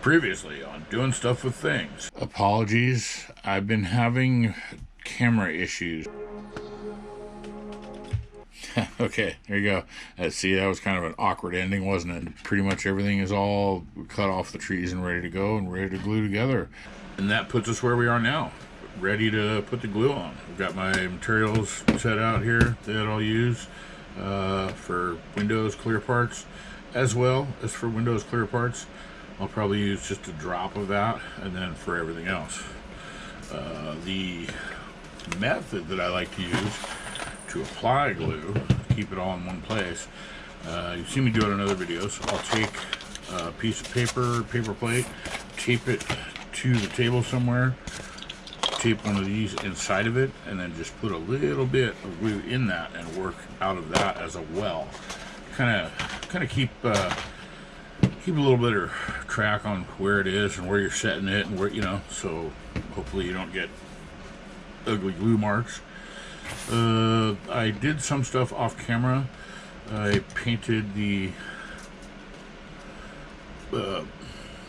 Previously on Doing Stuff with Things. Apologies, I've been having camera issues. Okay, there you go. See, that was kind of an awkward ending, wasn't it? Pretty much everything is all cut off the trees and ready to go and ready to glue together. And that puts us where we are now, ready to put the glue on. I've got my materials set out here that I'll use for Windows clear parts, as well as for Windows clear parts. I'll probably use just a drop of that, and then for everything else. The method that I like to use to apply glue, keep it all in one place, you've seen me do it in other videos. I'll take a piece of paper plate, tape it to the table somewhere, tape one of these inside of it, and then just put a little bit of glue in that and work out of that as a well. Kind of keep a little bit of track on where it is and where you're setting it and where, so hopefully you don't get ugly glue marks. I did some stuff off camera. I painted the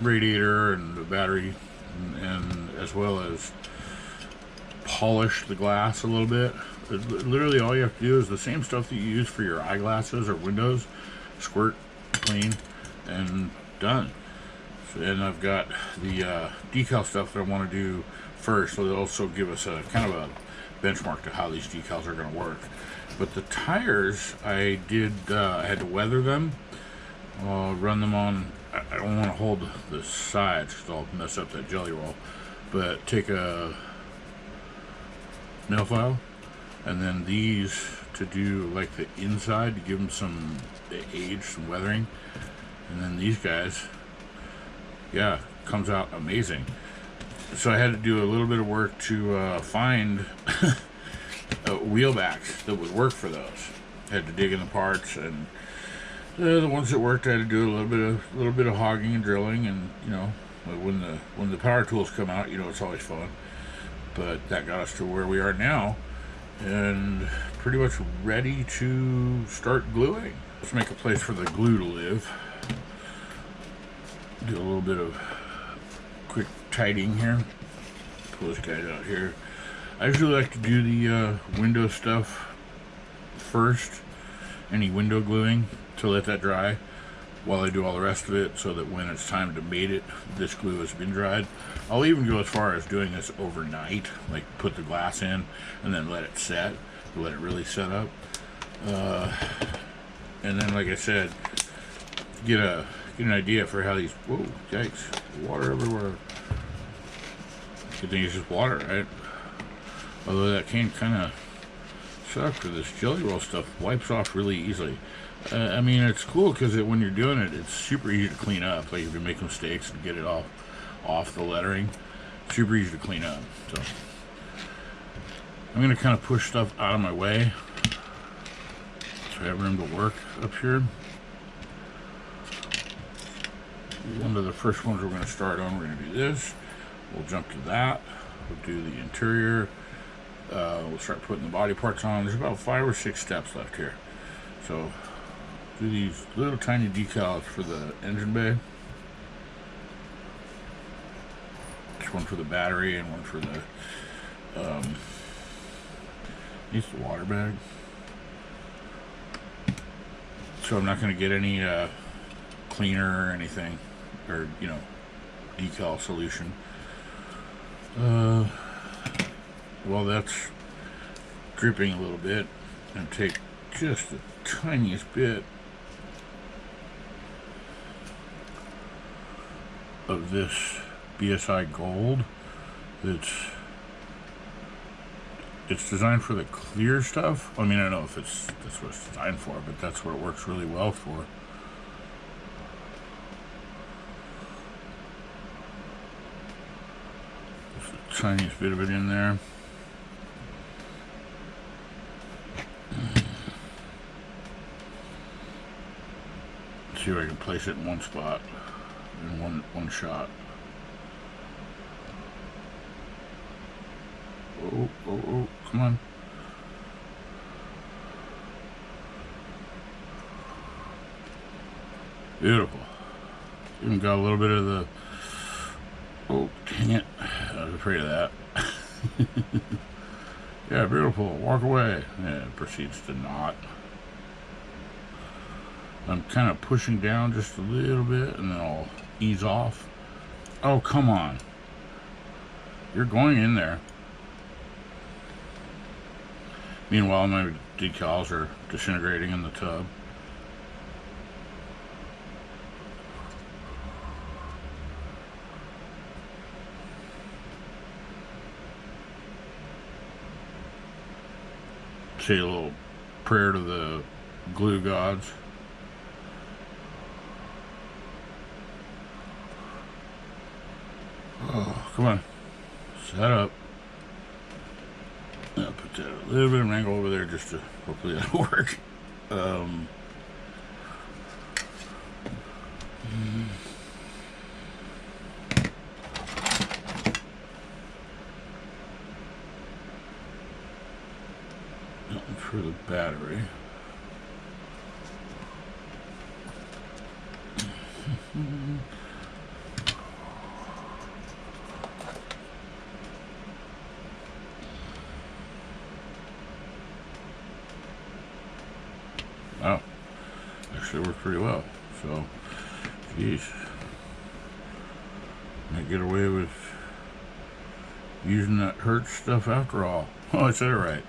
radiator and the battery, and as well as polished the glass a little bit. Literally all you have to do is the same stuff that you use for your eyeglasses or windows. Squirt, clean, and done. And I've got the decal stuff that I want to do first, so it'll also give us a kind of a benchmark to how these decals are going to work. But the tires, I had to weather them. I'll run them on, I don't want to hold the sides because I'll mess up that jelly roll, but take a nail file, and then these to do like the inside to give them some age, some weathering. And then these guys, yeah, comes out amazing. So I had to do a little bit of work to find wheel backs that would work for those. I had to dig in the parts, and the ones that worked, I had to do a little bit of hogging and drilling. And when the power tools come out, it's always fun. But that got us to where we are now, and pretty much ready to start gluing. Let's make a place for the glue to live. Do a little bit of quick tidying here. Pull this guy out here. I usually like to do the window stuff first, any window gluing, to let that dry while I do all the rest of it, so that when it's time to mate it, this glue has been dried. I'll even go as far as doing this overnight, like put the glass in and then let it set, let it really set up. And then, like I said, get an idea for how these, whoa, yikes, water everywhere. Good thing it's just water, right? Although that can kind of suck, for this jelly roll stuff wipes off really easily. I mean, it's cool because when you're doing it, it's super easy to clean up. Like if you make mistakes and get it off the lettering, super easy to clean up. So I'm going to kind of push stuff out of my way so I have room to work up here. One of the first ones we're going to start on, we're going to do this. We'll jump to that. We'll do the interior. We'll start putting the body parts on. There's about 5 or 6 steps left here. So do these little tiny decals for the engine bay. There's one for the battery and one for the needs the water bag. So I'm not going to get any cleaner or anything, or decal solution. Well, that's dripping a little bit, and take just the tiniest bit of this BSI gold. It's designed for the clear stuff. I mean, I don't know if that's what it's designed for, but that's what it works really well for. Tiniest bit of it in there. Let's see if I can place it in one spot, in one shot. Oh, come on. Beautiful. Even got a little bit of the Oh, dang it. I was afraid of that. Yeah, beautiful. Walk away. Yeah, it proceeds to not. I'm kind of pushing down just a little bit, and then I'll ease off. Oh, come on. You're going in there. Meanwhile, my decals are disintegrating in the tub. Say a little prayer to the glue gods. Oh, come on. Set up. I'll put that a little bit of an angle over there just to hopefully that'll work. For the battery. Wow, actually worked pretty well. So, geez, might get away with using that hurt stuff after all. Oh, I said it right.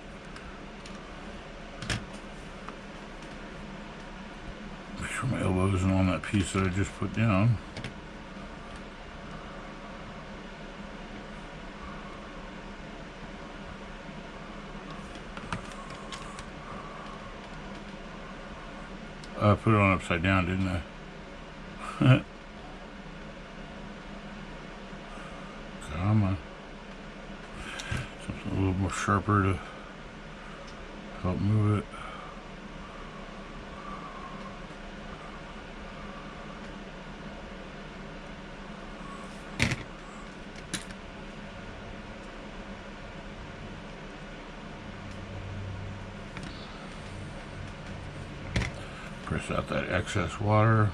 Make sure my elbow isn't on that piece that I just put down. I put it on upside down, didn't I? Come on. Something a little more sharper to help move it. Press out that excess water.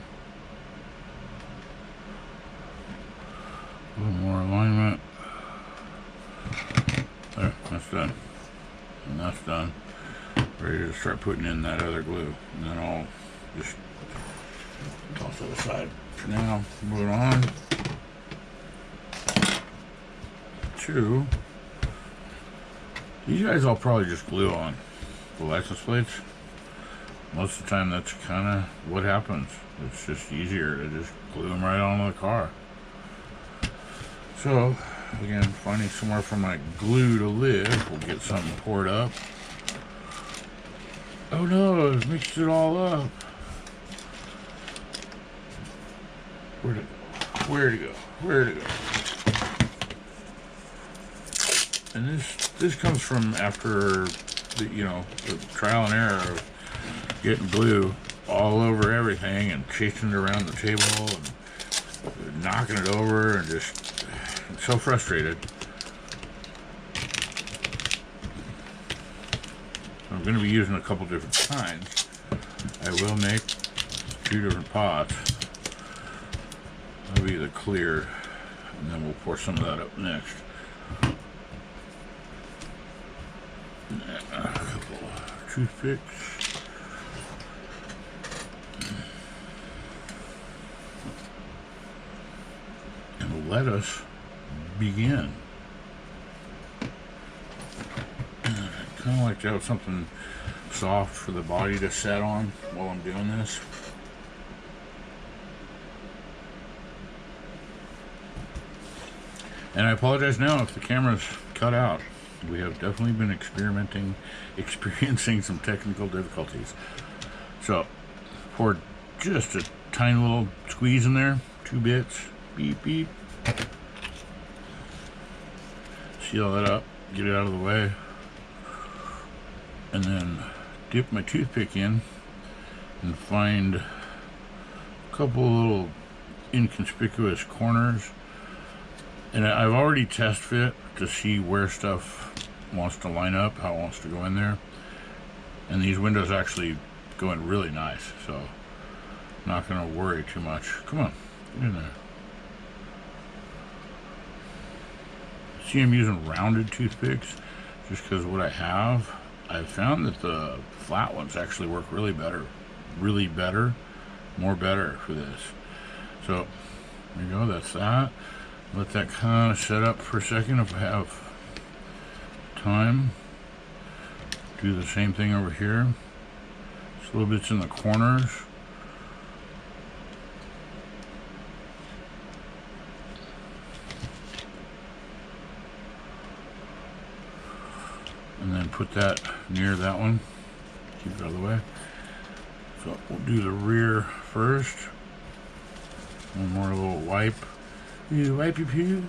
A little more alignment. There, that's done. And that's done. Ready to start putting in that other glue. And then I'll just toss it aside for now. Move it on to these guys. I'll probably just glue on the license plates. Most of the time that's kind of what happens. It's just easier to just glue them right onto the car. So again, finding somewhere for my glue to live. We'll get something poured up. Oh no, I've mixed it all up. Where'd it go? And this comes from after the trial and error of getting glue all over everything and chasing it around the table and knocking it over and just so frustrated. I'm going to be using a couple different kinds. I will make 2 different pots. That'll be the clear, and then we'll pour some of that up next. A couple of toothpicks. And let us begin. Kind of like to have something soft for the body to set on while I'm doing this. And I apologize now if the camera's cut out. We have definitely been experiencing some technical difficulties. So, pour just a tiny little squeeze in there, 2 bits, beep, beep. Seal that up, get it out of the way. And then dip my toothpick in and find a couple little inconspicuous corners. And I've already test fit to see where stuff wants to line up, how it wants to go in there. And these windows actually go in really nice, so I'm not going to worry too much. Come on, get in there. See, I'm using rounded toothpicks just because what I've found that the flat ones actually work really better, more better for this. So there you go, that's that. Let that kind of set up for a second. If I have time, do the same thing over here. Just little bits in the corners. And then put that near that one. Keep it out of the way. So we'll do the rear first. One more little wipe. You wipe your poo.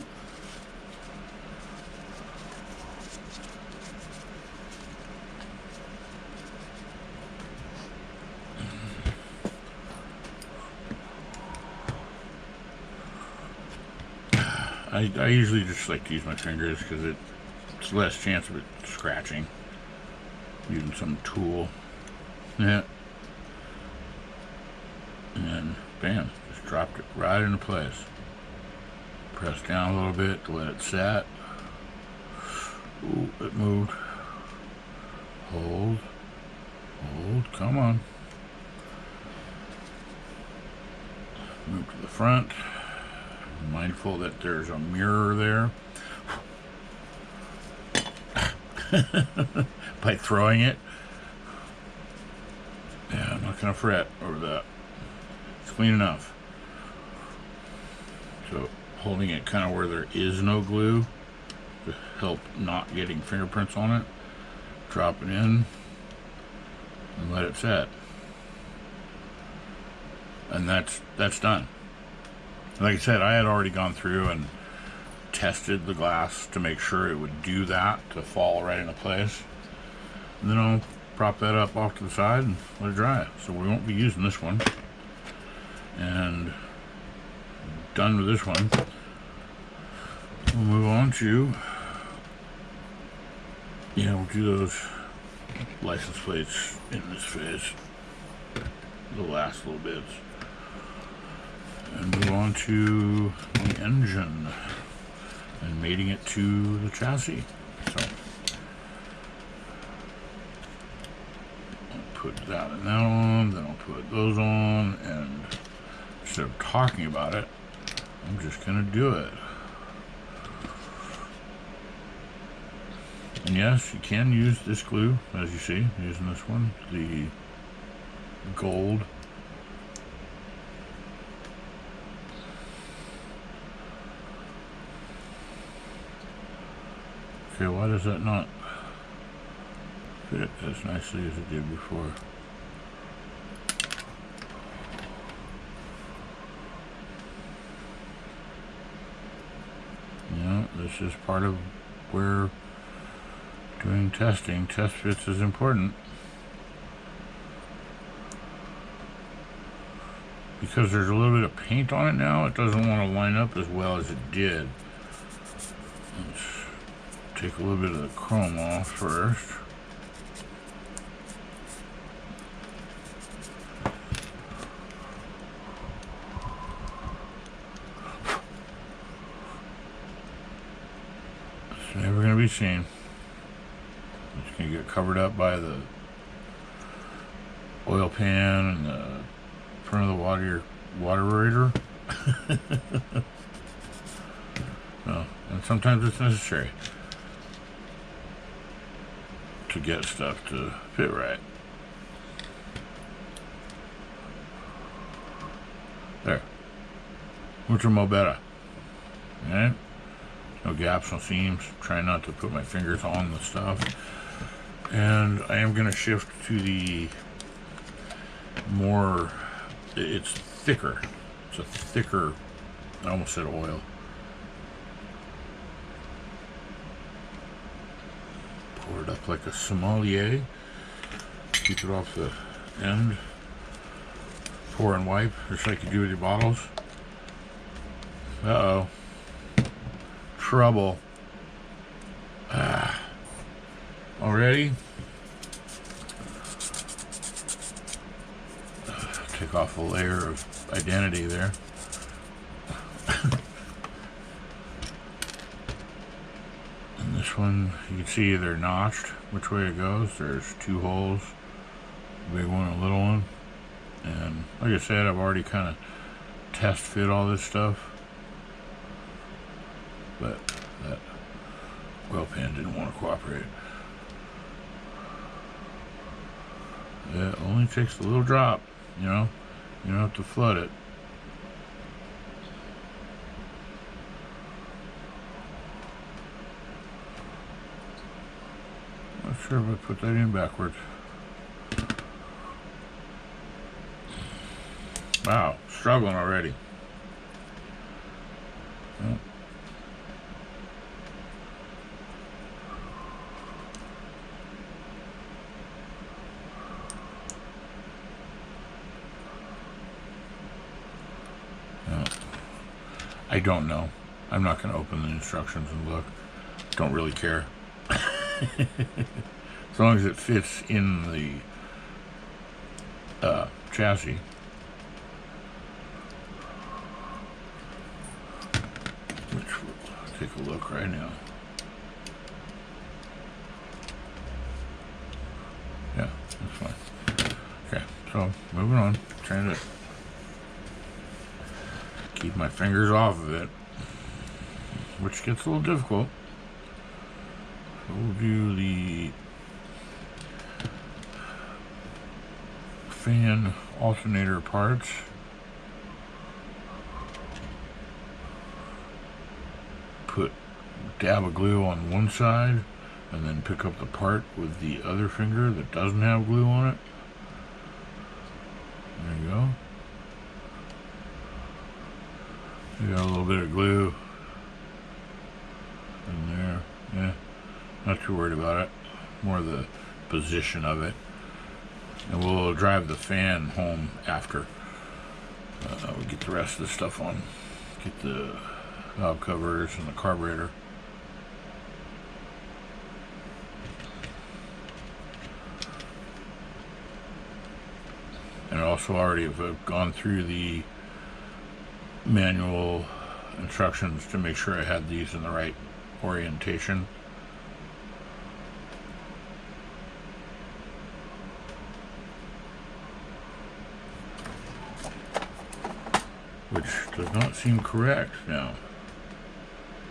I usually just like to use my fingers because it's less chance of it scratching using some tool. Yeah. And then bam, just dropped it right into place. Press down a little bit to let it set. Ooh, it moved. Hold, come on. Move to the front. Mindful that there's a mirror there. By throwing it. Yeah, I'm not gonna fret over that. It's clean enough. So holding it kind of where there is no glue to help not getting fingerprints on it. Drop it in and let it set. And that's done. Like I said, I had already gone through and tested the glass to make sure it would do that, to fall right into place. And then I'll prop that up off to the side and let it dry. So we won't be using this one. And done with this one. We'll move on to, we'll do those license plates in this phase, the last little bits. And move on to the engine and mating it to the chassis. So I'll put that and that on, then I'll put those on, and instead of talking about it, I'm just gonna do it. And yes, you can use this glue, as you see, using this one, the gold. Okay, why does that not fit as nicely as it did before? Yeah, this is part of where doing testing. Test fits is important. Because there's a little bit of paint on it now, it doesn't want to line up as well as it did. Let's take a little bit of the chrome off first. It's never going to be seen. It's going to get covered up by the oil pan and the front of the water No, and sometimes it's necessary to get stuff to fit right. There. Mucho mo better. Okay? No gaps, no seams. Try not to put my fingers on the stuff. And I am going to shift to the more, it's thicker. It's a thicker, I almost said oil. Pour it up like a sommelier. Keep it off the end. Pour and wipe, just like you do with your bottles. Uh-oh. Trouble. Already? Take off a layer of identity there. one, you can see they're notched which way it goes. There's two holes, a big one and a little one. And like I said, I've already kind of test fit all this stuff, but that oil pan didn't want to cooperate. It only takes a little drop, you know. You don't have to flood it. Not sure if I put that in backwards. Wow, struggling already. Oh. I don't know. I'm not going to open the instructions and look. Don't really care. As long as it fits in the chassis. Which we'll take a look right now. Yeah, that's fine. Okay, so moving on. Trying to keep my fingers off of it, which gets a little difficult. So we'll do the fan alternator parts. Put dab of glue on one side and then pick up the part with the other finger that doesn't have glue on it. There you go. You got a little bit of glue in there. Yeah, not too worried about it. More the position of it. And we'll drive the fan home after we get the rest of the stuff on. Get the valve covers and the carburetor. And also already have gone through the manual instructions to make sure I had these in the right orientation. Which does not seem correct now.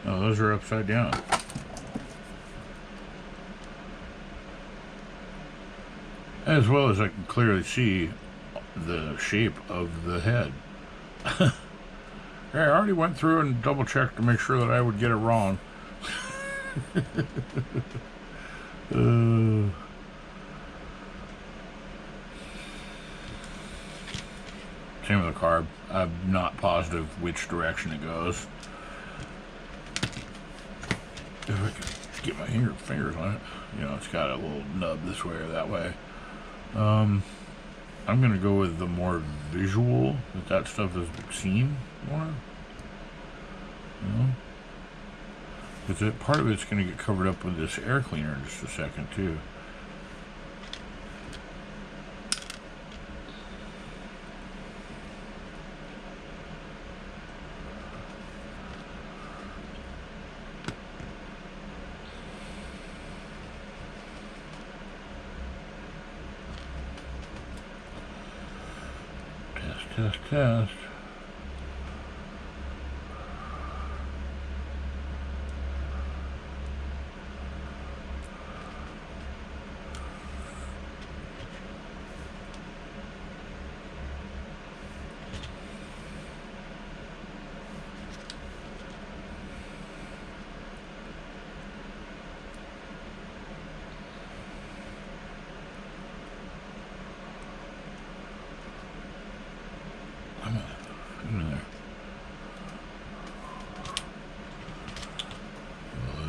No, those are upside down. As well as I can clearly see the shape of the head. I already went through and double checked to make sure that I would get it wrong. Same with the carb. I'm not positive which direction it goes. If I can get my fingers on it. You know, it's got a little nub this way or that way. I'm going to go with the more visual, that stuff is seen more. You know? Because part of it's going to get covered up with this air cleaner in just a second, too. Test. In there.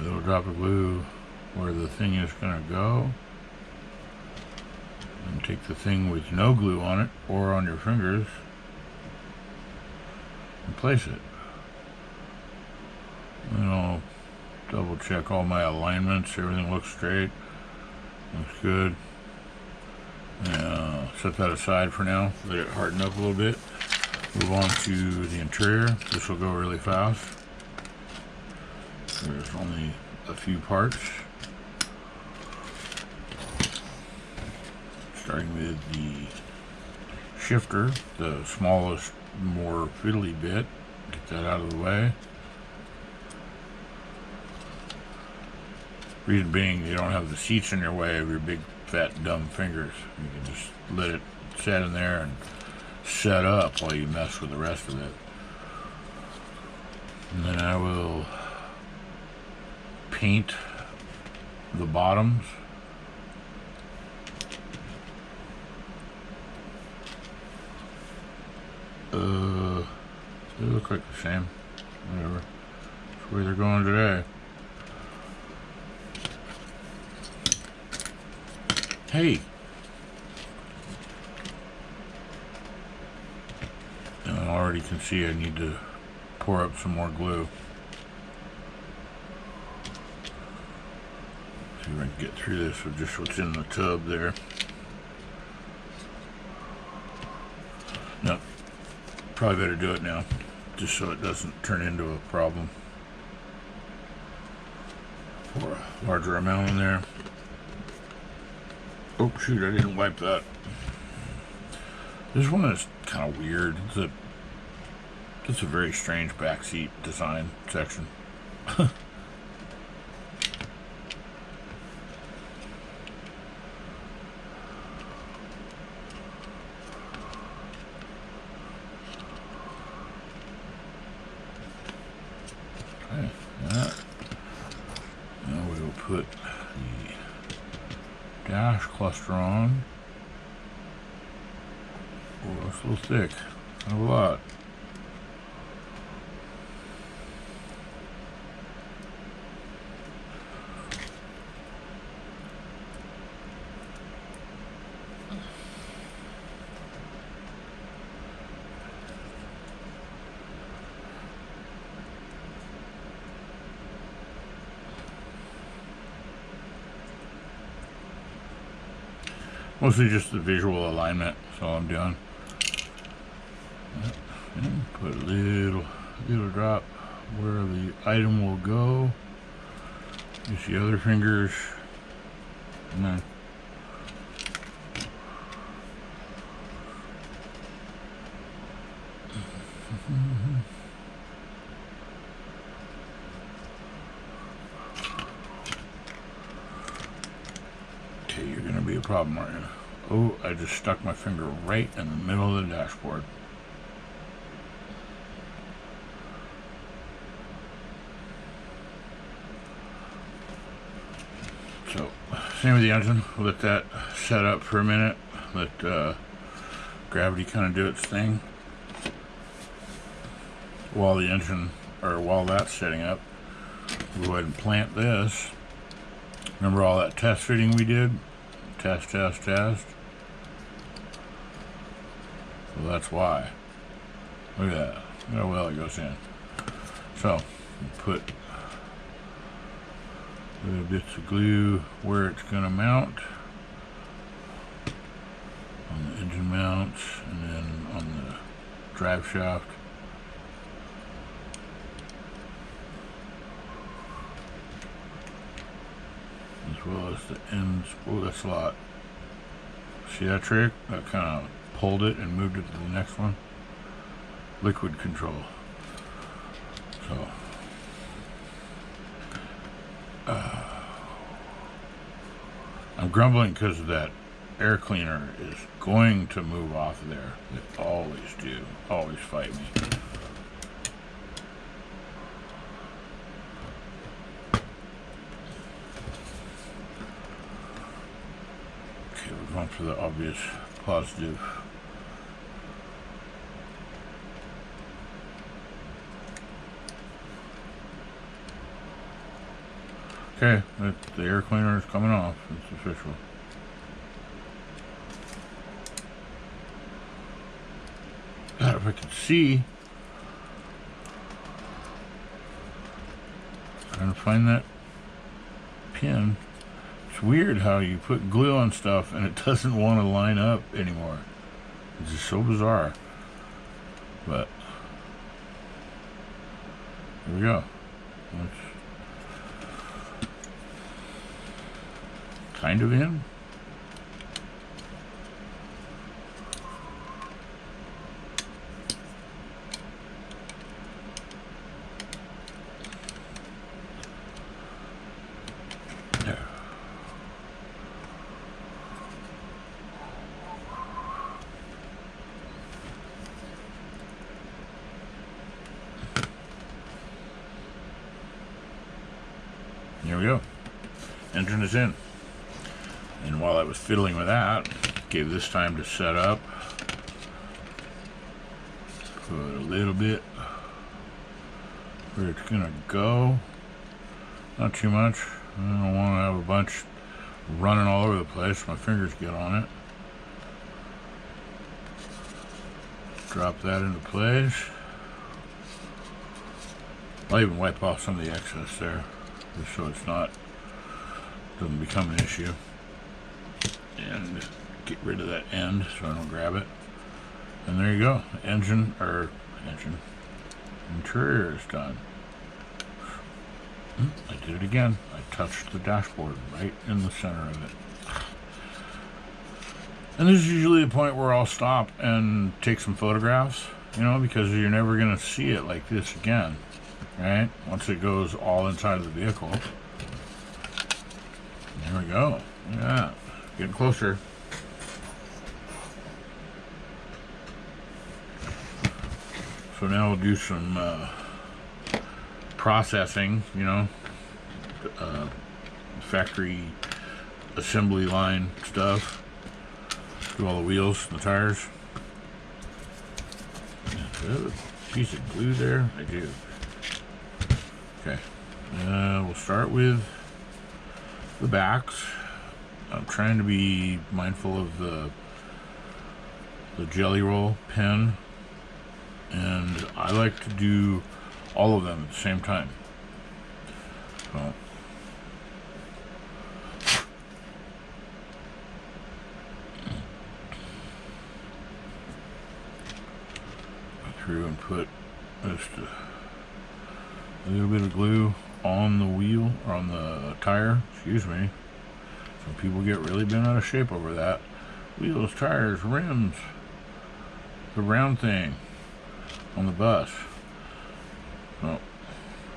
A little drop of glue where the thing is going to go, and take the thing with no glue on it or on your fingers and place it. And I'll double check all my alignments. Everything looks straight, looks good. And I'll set that aside for now, let it harden up a little bit. Move on to the interior. This will go really fast. There's only a few parts. Starting with the shifter, the smallest, more fiddly bit. Get that out of the way. Reason being, you don't have the seats in your way of your big, fat, dumb fingers. You can just let it sit in there and set up while you mess with the rest of it. And then I will paint the bottoms. They look like the same. Whatever. That's where they're going today. Hey! And I already can see I need to pour up some more glue. See if I can get through this with just what's in the tub there. No, probably better do it now, just so it doesn't turn into a problem. Pour a larger amount in there. Oh shoot, I didn't wipe that. This one is kind of weird. It's a very strange backseat design section. Okay, that. Now we will put the dash cluster on. Oh, it's a little thick. Kind of a lot. Mostly just the visual alignment, that's all I'm doing. And put a little drop where the item will go. Use the other fingers. And then okay, you're gonna be a problem, aren't you? Oh, I just stuck my finger right in the middle of the dashboard. So, same with the engine. We'll let that set up for a minute. Let gravity kind of do its thing. While the engine, or while that's setting up, we'll go ahead and plant this. Remember all that test fitting we did? Test, test, test. Well, that's why. Look at that. Look how well it goes in. So, put little bits of glue where it's going to mount. On the engine mounts, and then on the drive shaft. As well as the ends. Oh, that's a lot. See that trick? I kind of pulled it and moved it to the next one. Liquid control. So I'm grumbling because that air cleaner is going to move off of there. They always do. Always fight me. Okay, we're going for the obvious positive. Okay, the air cleaner is coming off. It's official. God, if I could see. Trying to find that pin. It's weird how you put glue on stuff and it doesn't want to line up anymore. It's just so bizarre. But here we go. kind of in. There. There we go. Engine is in. And while I was fiddling with that, gave this time to set up. Put a little bit where it's gonna go. Not too much. I don't want to have a bunch running all over the place. My fingers get on it. Drop that into place. I'll even wipe off some of the excess there, just so it's not, doesn't become an issue. And get rid of that end so I don't grab it. And there you go. Interior is done. I did it again. I touched the dashboard right in the center of it. And this is usually the point where I'll stop and take some photographs, you know, because you're never going to see it like this again, right? Once it goes all inside of the vehicle. There we go. Look at that. Getting closer. So now we'll do some processing, you know, factory assembly line stuff. Do all the wheels and the tires. Do I have a piece of glue there? I do. Okay. We'll start with the backs. I'm trying to be mindful of the jelly roll pin, and I like to do all of them at the same time. So go through and put just a little bit of glue on the wheel, or on the tire, excuse me. Some people get really bent out of shape over that. Wheels, tires, rims, the round thing on the bus. So,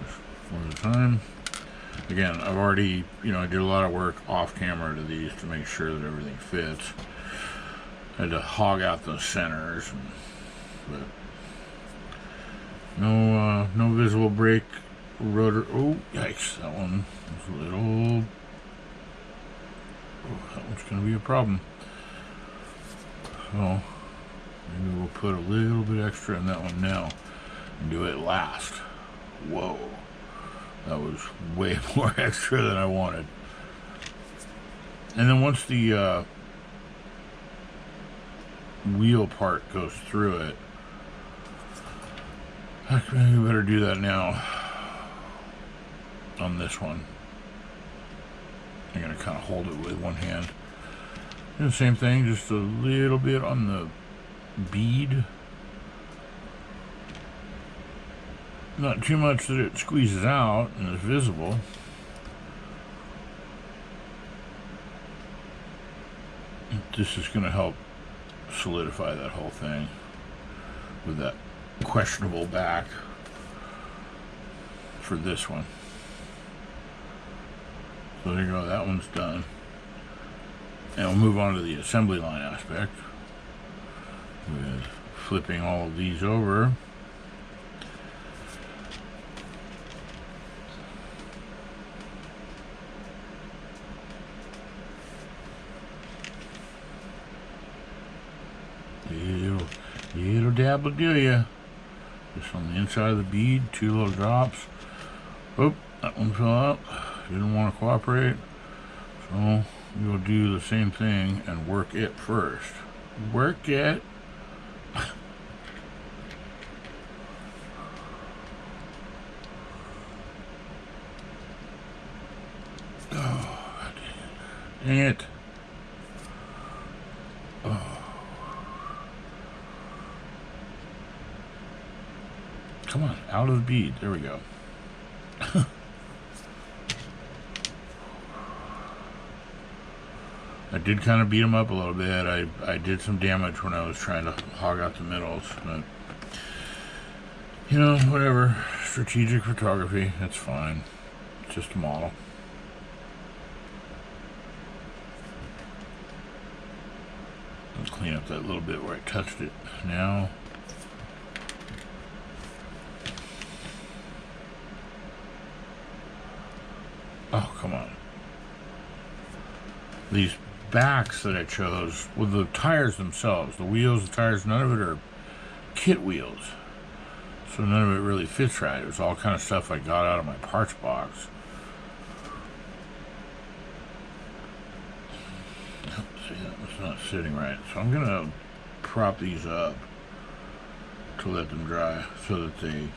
just one at a time. Again, I've already, you know, I did a lot of work off camera to these to make sure that everything fits. I had to hog out the centers, but no visible brake rotor. Oh, yikes! That one was a little. Oh, that one's going to be a problem. So maybe we'll put a little bit extra in that one now and do it last. Whoa, that was way more extra than I wanted. And then once the wheel part goes through it, maybe we better do that now on this one. I'm going to kind of hold it with one hand. Do the same thing, just a little bit on the bead. Not too much that it squeezes out and is visible. This is going to help solidify that whole thing with that questionable back for this one. So there you go, that one's done. And we'll move on to the assembly line aspect with flipping all of these over. Little dab will do ya. Just on the inside of the bead, 2 little drops. Oop, that one fell out. Didn't want to cooperate, so we'll do the same thing and work it first. Work it. Oh, dang it. Oh. Come on, out of the bead. There we go. did kind of beat them up a little bit. I did some damage when I was trying to hog out the middles, but you know, whatever. Strategic photography, that's fine. It's just a model. I'll clean up that little bit where I touched it now. Oh, come on. These backs that I chose, with the tires themselves, the wheels, the tires, none of it are kit wheels. So none of it really fits right. It was all kind of stuff I got out of my parts box. See, that was not sitting right. So I'm going to prop these up to let them dry so that they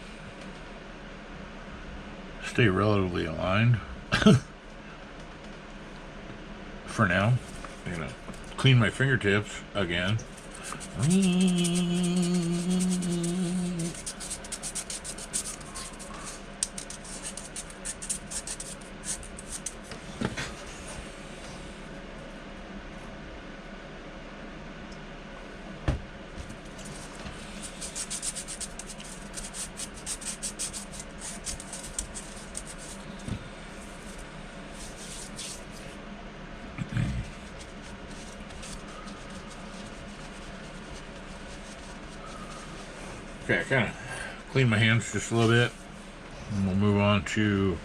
stay relatively aligned. For now, I'm gonna clean my fingertips again. Okay, I kind of clean my hands just a little bit, and we'll move on to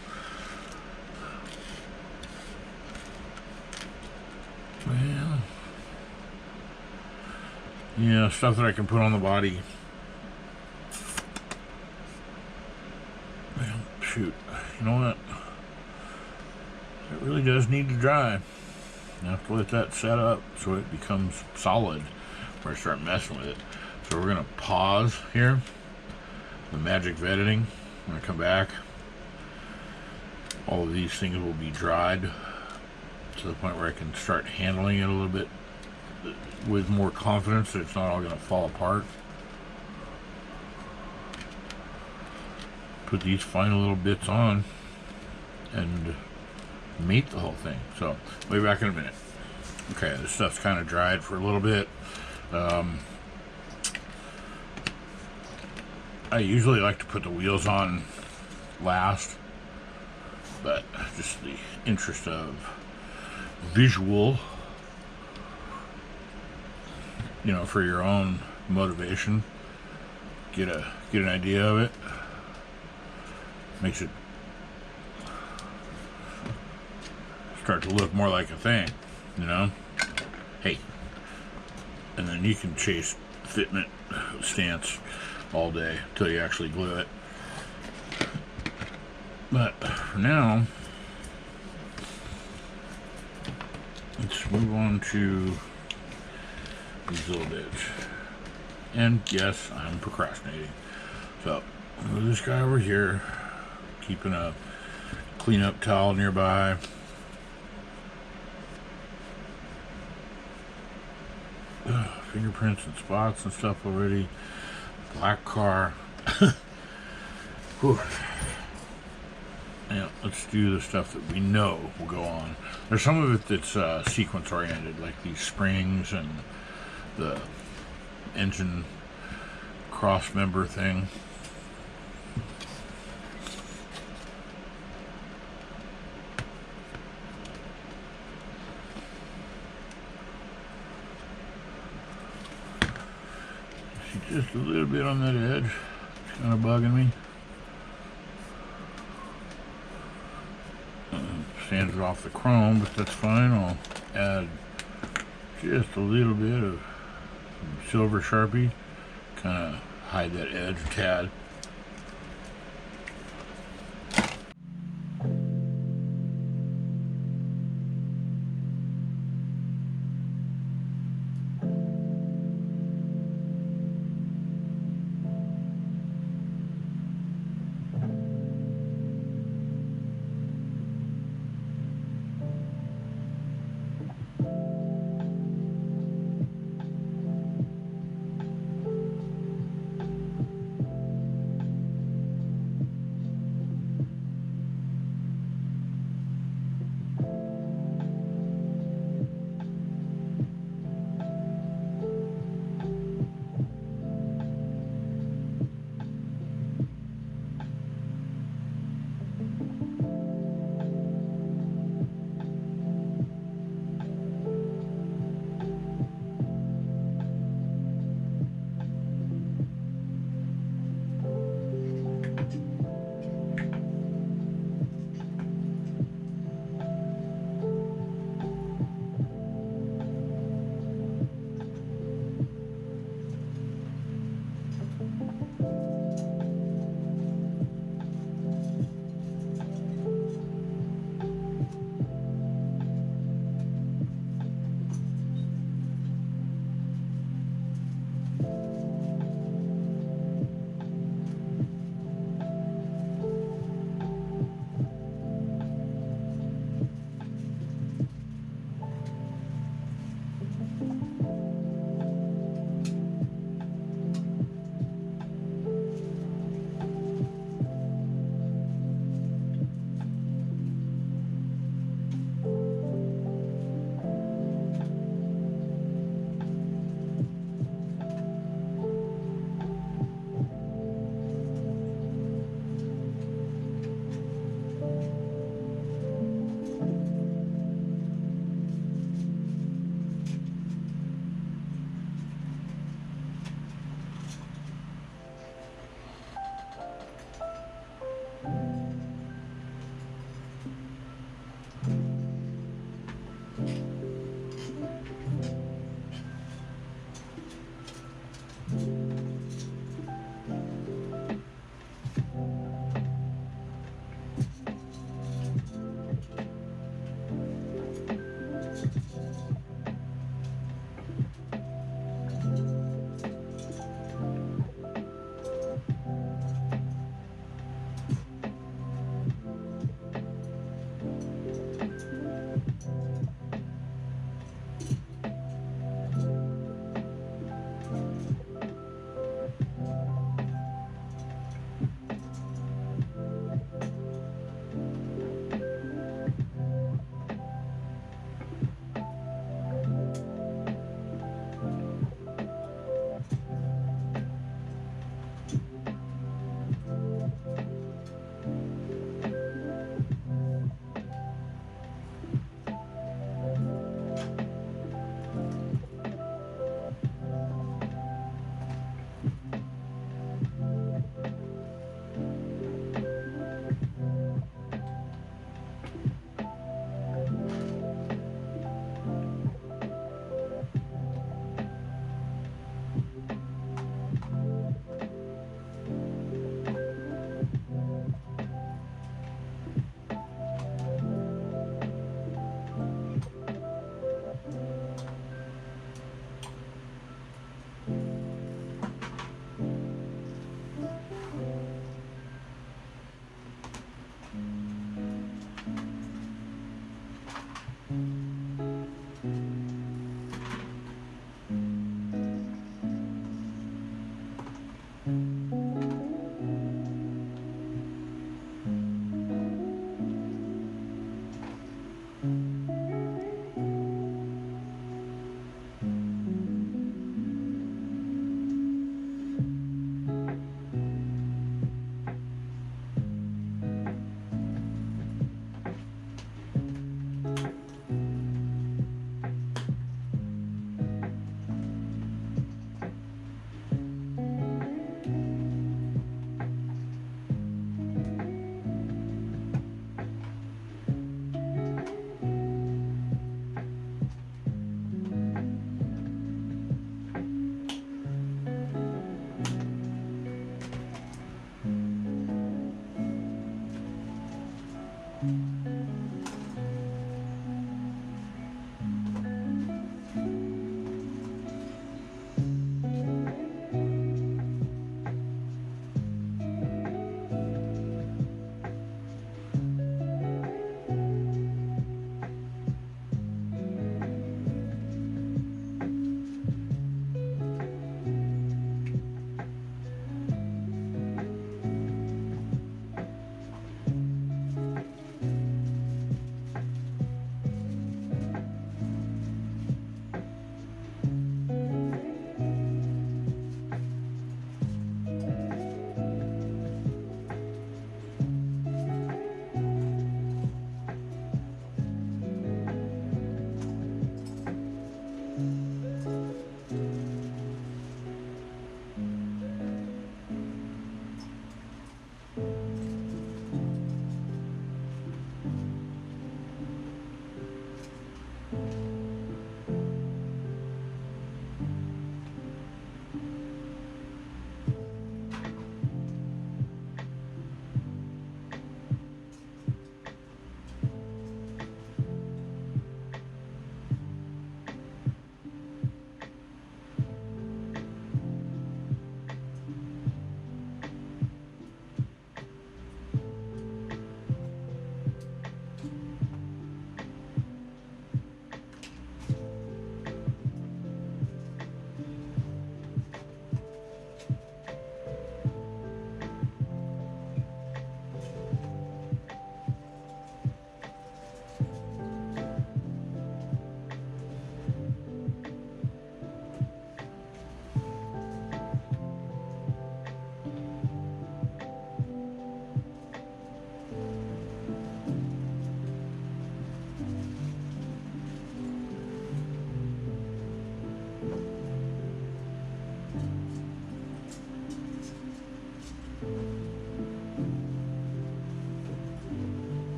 stuff that I can put on the body. Well, shoot, you know what? It really does need to dry. I have to let that set up so it becomes solid before I start messing with it. So we're going to pause here, the magic of editing. When I come back, all of these things will be dried to the point where I can start handling it a little bit with more confidence that it's not all going to fall apart. Put these final little bits on and mate the whole thing. So, we'll be back in a minute. Okay, this stuff's kind of dried for a little bit. I usually like to put the wheels on last, but just the interest of visual, you know, for your own motivation, get an idea of it. Makes it start to look more like a thing, you know. Hey, and then you can chase fitment stance all day until you actually glue it. But for now, let's move on to these little bits. And yes, I'm procrastinating. So move this guy over here, keeping a cleanup towel nearby. Fingerprints and spots and stuff already. Black car. Yeah, let's do the stuff that we know will go on. There's some of it that's sequence oriented, like these springs and the engine cross member thing. Just a little bit on that edge. It's kind of bugging me. Sands it off the chrome, but that's fine. I'll add just a little bit of silver Sharpie, kind of hide that edge a tad.